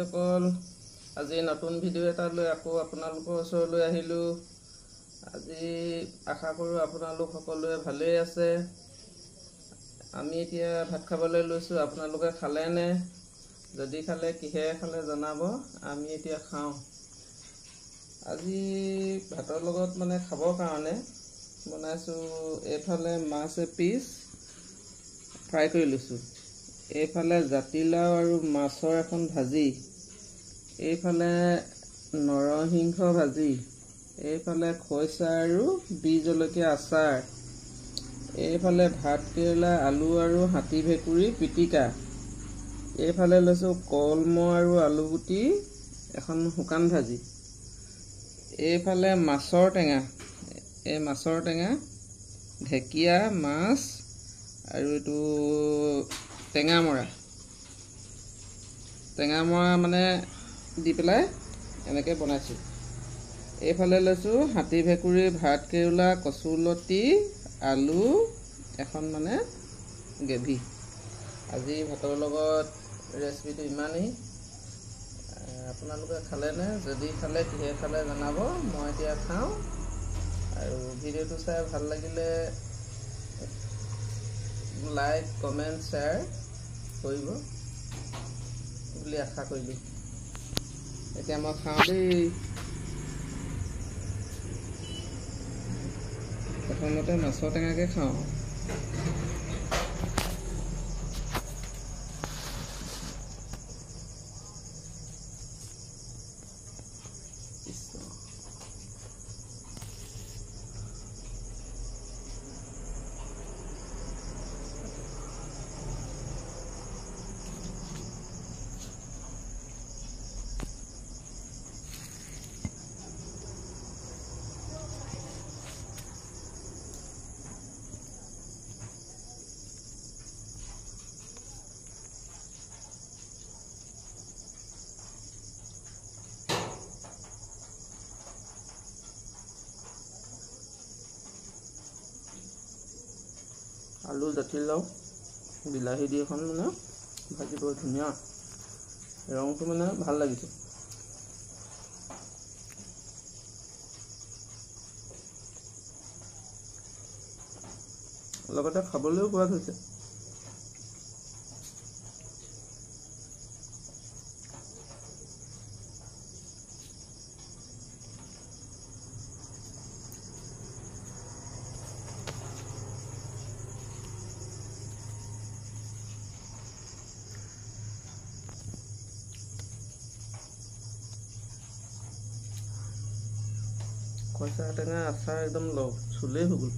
বাইদেউসকল, আজি নতুন ভিডিঅ' এটা লৈ আকৌ আপোনালোকৰ ওচৰলৈ আহিলোঁ। আজি আশা কৰোঁ আপোনালোক সকলোৱে ভালেই আছে। আমি এতিয়া ভাত খাবলৈ লৈছোঁ। আপোনালোকে খালেনে? যদি খালে কিহেৰে খালে জনাব। আমি এতিয়া খাওঁ। আজি ভাতৰ লগত খাবৰ কাৰণে বনাইছোঁ। এইফালে মাছ এপিচ ফ্ৰাই কৰি লৈছোঁ, এইফালে জাতিলাও আৰু মাছৰ এখন ভাজি, এইফালে নৰসিংহ ভাজি, এইফালে খৰিচা আৰু বি জলকীয়া আচাৰ, এইফালে ভাতকেৰেলা আলু আৰু হাতী ভেকুৰী পিটিকা, এইফালে লৈছোঁ কলমৌ আৰু আলুগুটি এখন শুকান ভাজি, এইফালে মাছৰ টেঙা, এই মাছৰ টেঙা, ঢেকীয়া মাছ আৰু এইটো টেঙামৰা দি পেলাই এনেকৈ বনাইছোঁ। এইফালে লৈছোঁ হাতী ভেকুৰী, ভাত কেৰেলা, কচুলতি, আলু এখন গ্ৰেভি। আজি ভাতৰ লগত ৰেচিপিটো ইমানেই। আপোনালোকে খালেনে? যদি খালে কিহে খালে জনাব। মই এতিয়া খাওঁ। আৰু ভিডিঅ'টো চাই ভাল লাগিলে লাইক, কমেণ্ট, শ্বেয়াৰ কৰিব বুলি আশা কৰিলোঁ। এতিয়া মই খাওঁ দেই। প্ৰথমতে মাছৰ টেঙাকে খাওঁ। আলু, জাতিলাও, বিলাহী দি এখন ভাজি বৰ ধুনীয়া। ৰংটো ভাল লাগিছে। লগতে খাবলৈও সোৱাদ হৈছে। খৰিচা টেঙা আচাৰ একদম চুলেই হৈ গ'ল।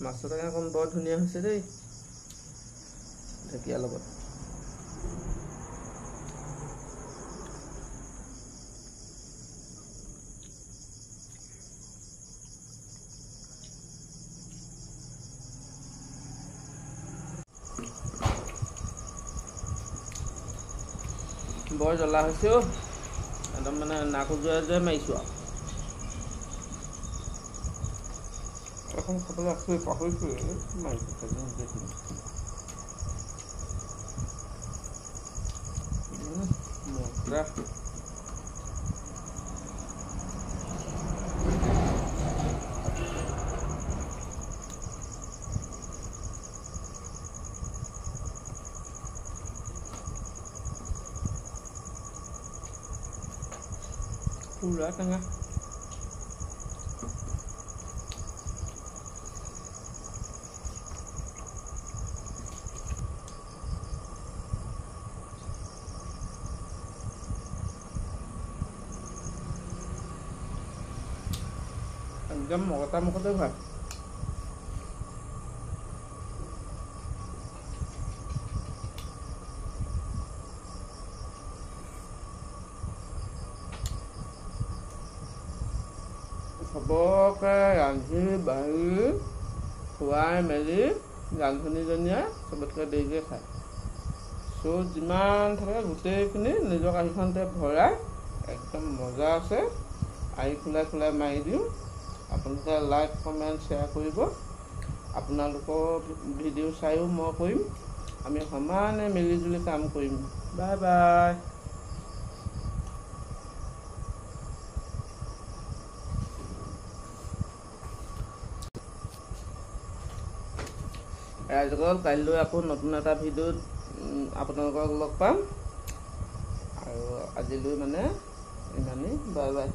মাছৰ টেঙাকণ বৰ ধুনীয়া হৈছে দেই, ঢেকীয়াৰ লগত। বৰ জ্বলা হৈছে অ', একদম নাক উজুৱাই মাৰিছোঁ আৰু। এখন খাবলৈ আছোঁ, পাহৰিছোঁ মজা। পুৰা টেঙা। একদম মগতা মুখতে ভাত। চবকে ৰান্ধি বাঢ়ি খুৱাই মেলি ৰান্ধনীজনীয়ে চবতকৈ দেৰিকৈ খায়। চ' যিমান থাকে গোটেইখিনি নিজৰ কাঁহীখনতে ভৰাই একদম মজা আছে। আহি খোলাই মাৰি দিওঁ। আপোনালোকে লাইক কমেণ্ট শ্বেয়াৰ কৰিব। আপোনালোকৰ ভিডিঅ' চাইও মই কৰিম। আমি সমানে মিলিজুলি কাম কৰিম। Bye bye. ৰাইজসকল, কাইলৈ আকৌ নতুন এটা ভিডিঅ'ত আপোনালোকক লগ পাম। আৰু আজিলৈ মানে ইমানেই। Bye bye.